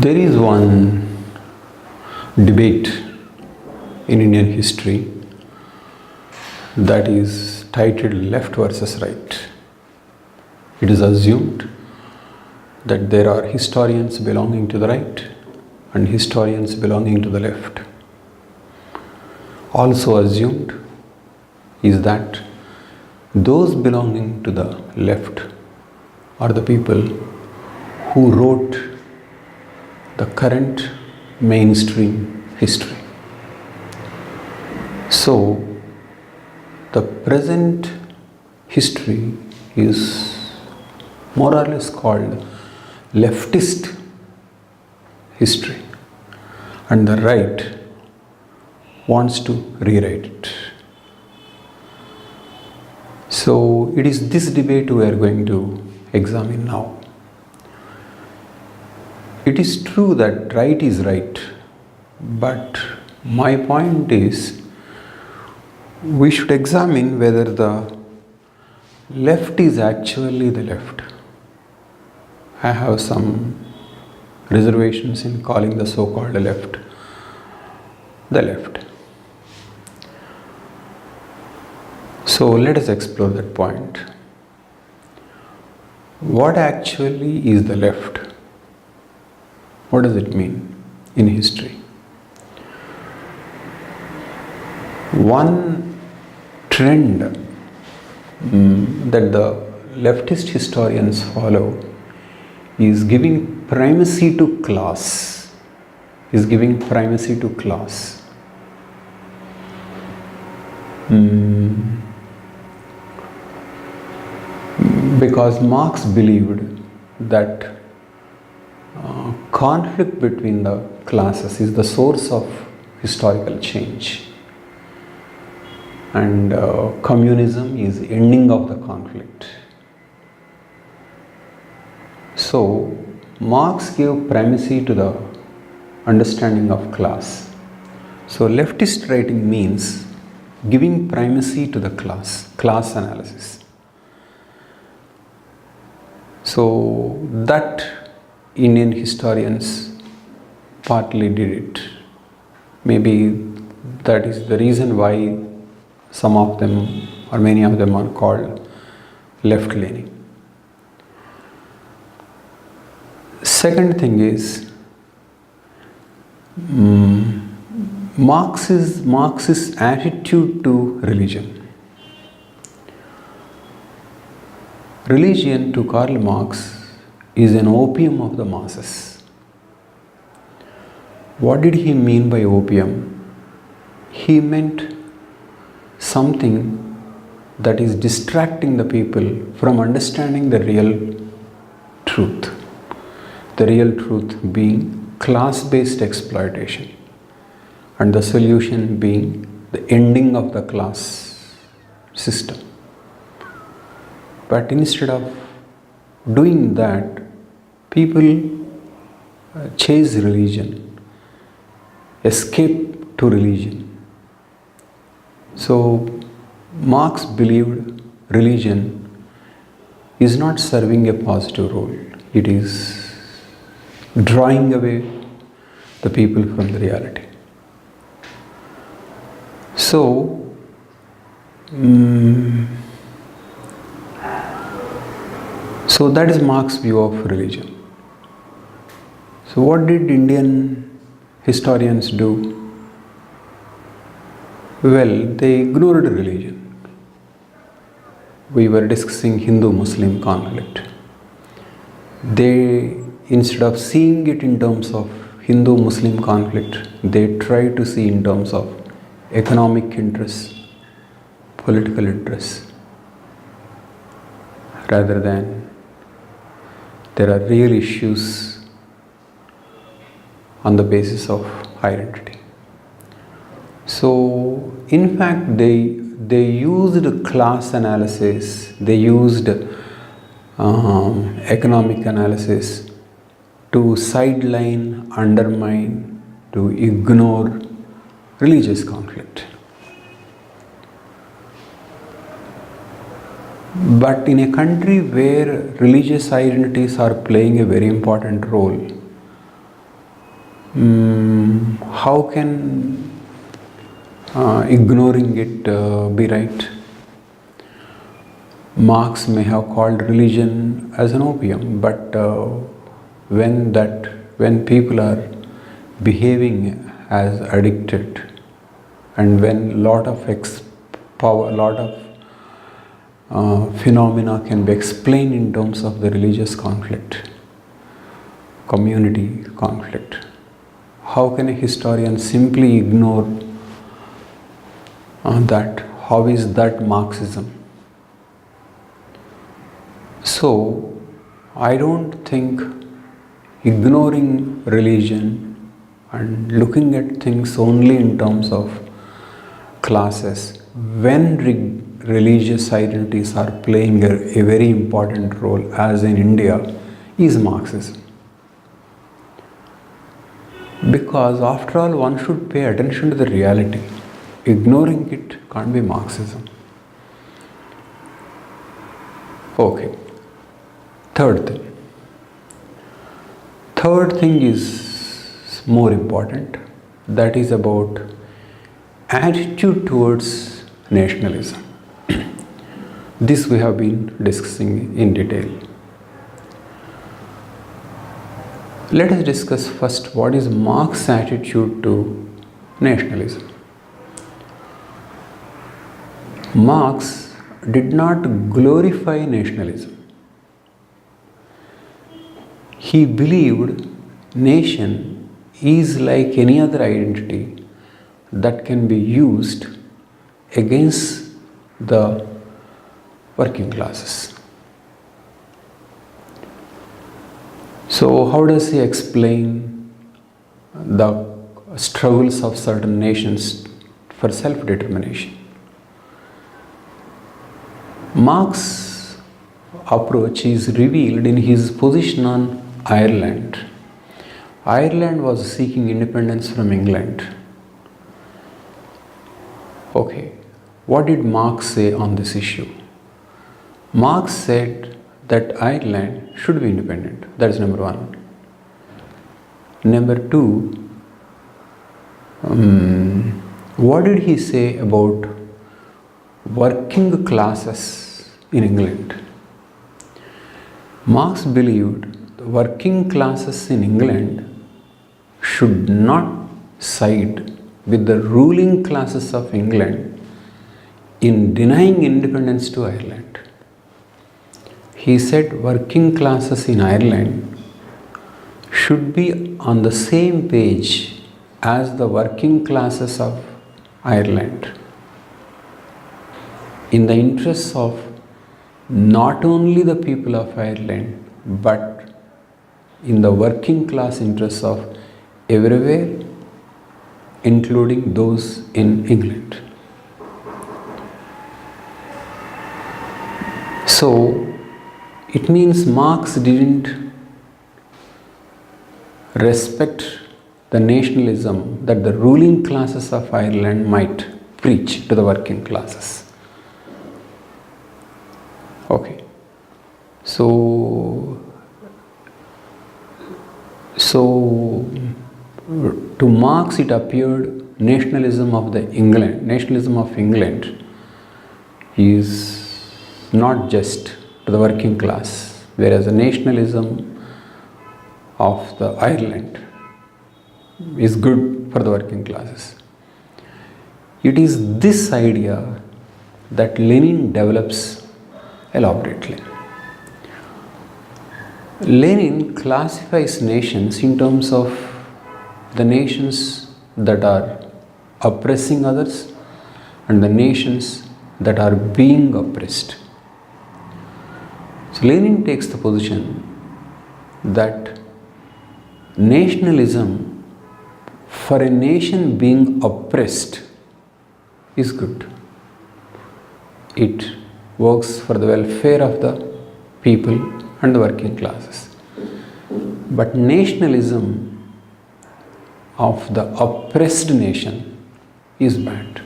There is one debate in Indian history that is titled left versus right. It is assumed that there are historians belonging to the right and historians belonging to the left. Also assumed is that those belonging to the left are the people who wrote the current mainstream history. So, the present history is more or less called leftist history, and the right wants to rewrite it. So, it is this debate we are going to examine now. It is true that right is right, but my point is we should examine whether the left is actually the left. I have some reservations in calling the so-called left the left. So let us explore that point. What actually is the left? What does it mean in history? One trend that the leftist historians follow is giving primacy to class. Because Marx believed that conflict between the classes is the source of historical change, and communism is ending of the conflict. So Marx gave primacy to the understanding of class. So leftist writing means giving primacy to the class analysis. So that Indian historians partly did it. Maybe that is the reason why some of them or many of them are called left-leaning. Second thing is Marx's attitude to religion. Religion to Karl Marx is an opium of the masses. What did he mean by opium? He meant something that is distracting the people from understanding the real truth. The real truth being class-based exploitation, and the solution being the ending of the class system. But instead of doing that, people chase religion, escape to religion. So Marx believed religion is not serving a positive role. It is drawing away the people from the reality. So that is Marx's view of religion. So what did Indian historians do? Well, they ignored religion. We were discussing Hindu-Muslim conflict. They, instead of seeing it in terms of Hindu-Muslim conflict, they try to see in terms of economic interests, political interests, rather than there are real issues on the basis of identity. So, in fact, they used class analysis, they used economic analysis to sideline, undermine, to ignore religious conflict. But in a country where religious identities are playing a very important role, How can ignoring it be right? Marx may have called religion as an opium, but when people are behaving as addicted, and when lot of phenomena can be explained in terms of the religious conflict, community conflict, how can a historian simply ignore that? How is that Marxism? So, I don't think ignoring religion and looking at things only in terms of classes, when religious identities are playing a very important role, as in India, is Marxism. Because after all, one should pay attention to the reality. Ignoring it can't be Marxism. Okay. Third thing is more important. That is about attitude towards nationalism. This we have been discussing in detail. Let us discuss first what is Marx's attitude to nationalism. Marx did not glorify nationalism. He believed nation is like any other identity that can be used against the working classes. So how does he explain the struggles of certain nations for self-determination? Marx's approach is revealed in his position on Ireland. Ireland was seeking independence from England. Okay, what did Marx say on this issue? Marx said that Ireland should be independent. That is number one. Number two, what did he say about working classes in England? Marx believed the working classes in England should not side with the ruling classes of England in denying independence to Ireland. He said working classes in Ireland should be on the same page as the working classes of Ireland, in the interests of not only the people of Ireland, but in the working class interests of everywhere, including those in England. So, it means Marx didn't respect the nationalism that the ruling classes of Ireland might preach to the working classes. Okay. So to Marx it appeared nationalism of England is not just to the working class, whereas the nationalism of the Ireland is good for the working classes. It is this idea that Lenin develops elaborately. Lenin classifies nations in terms of the nations that are oppressing others and the nations that are being oppressed. So Lenin takes the position that nationalism for a nation being oppressed is good. It works for the welfare of the people and the working classes. But nationalism of the oppressed nation is bad.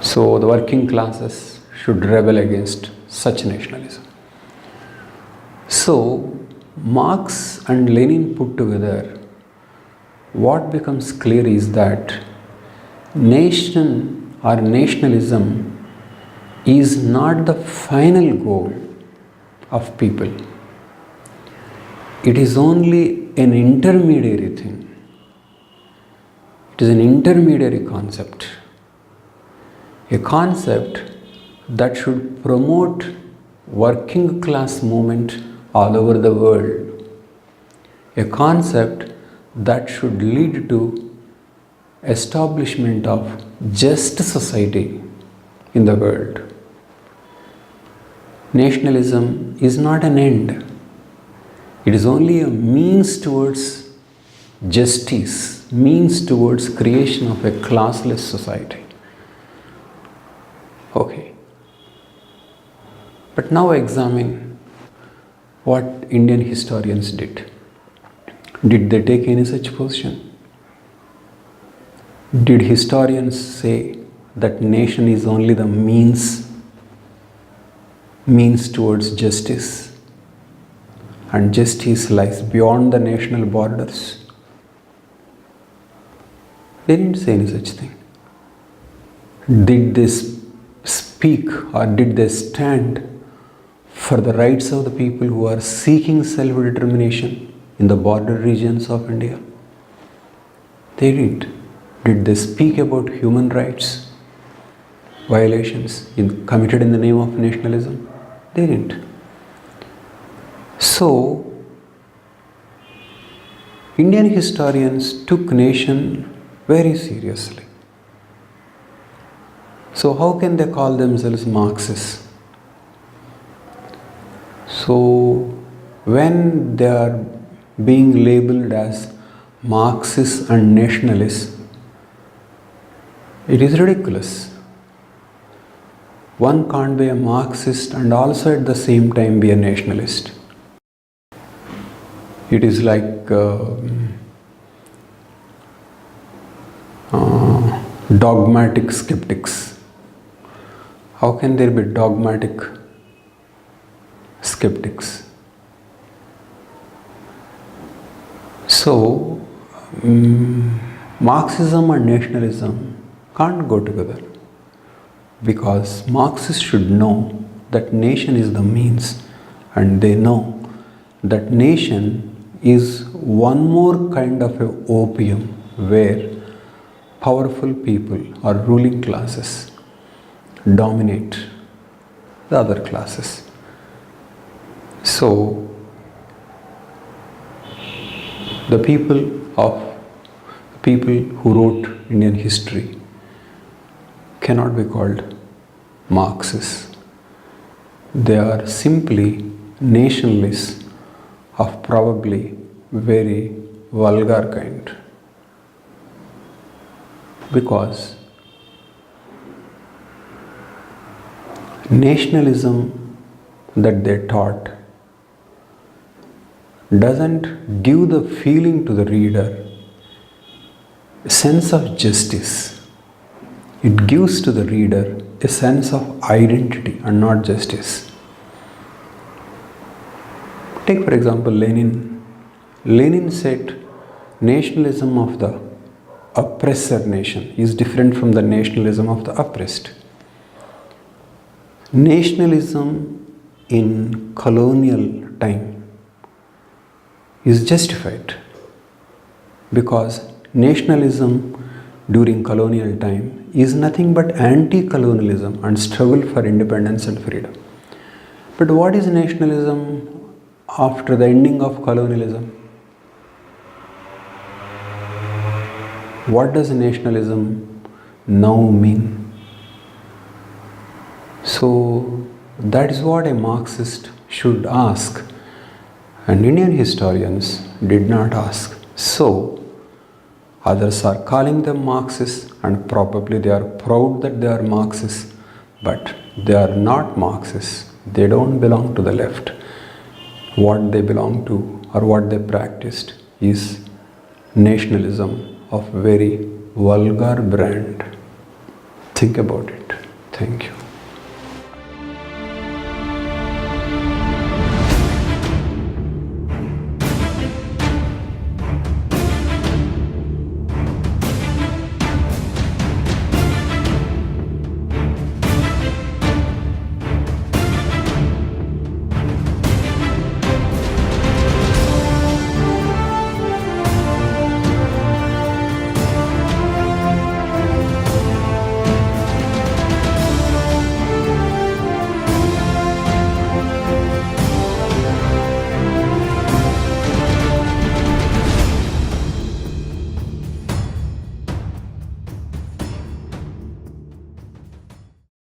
So the working classes should rebel against such nationalism. So Marx and Lenin put together, what becomes clear is that nation or nationalism is not the final goal of people. It is only an intermediary thing. It is an intermediary concept. A concept that should promote working class movement all over the world. A concept that should lead to establishment of just society in the world. Nationalism is not an end. It is only a means towards justice, means towards creation of a classless society. Okay. But now examine what Indian historians did. Did they take any such position? Did historians say that nation is only the means towards justice, and justice lies beyond the national borders? They didn't say any such thing. Did they speak or did they stand for the rights of the people who are seeking self-determination in the border regions of India? They didn't. Did they speak about human rights violations committed in the name of nationalism? They didn't. So, Indian historians took nation very seriously. So how can they call themselves Marxists? So when they are being labeled as Marxists and nationalists, it is ridiculous. One can't be a Marxist and also at the same time be a nationalist. It is like dogmatic skeptics. How can there be dogmatic skeptics? So, Marxism and nationalism can't go together, because Marxists should know that nation is the means, and they know that nation is one more kind of a opium where powerful people or ruling classes dominate the other classes. So, the people who wrote Indian history cannot be called Marxists. They are simply nationalists of probably very vulgar kind, because nationalism that they taught doesn't give the feeling to the reader, a sense of justice. It gives to the reader a sense of identity and not justice. Take for example Lenin. Lenin said nationalism of the oppressor nation is different from the nationalism of the oppressed. Nationalism in colonial time is justified, because nationalism during colonial time is nothing but anti-colonialism and struggle for independence and freedom. But what is nationalism after the ending of colonialism? What does nationalism now mean? So that is what a Marxist should ask, and Indian historians did not ask. So others are calling them Marxists, and probably they are proud that they are Marxists, but they are not Marxists. They don't belong to the left. What they belong to or what they practiced is nationalism of very vulgar brand. Think about it. Thank you.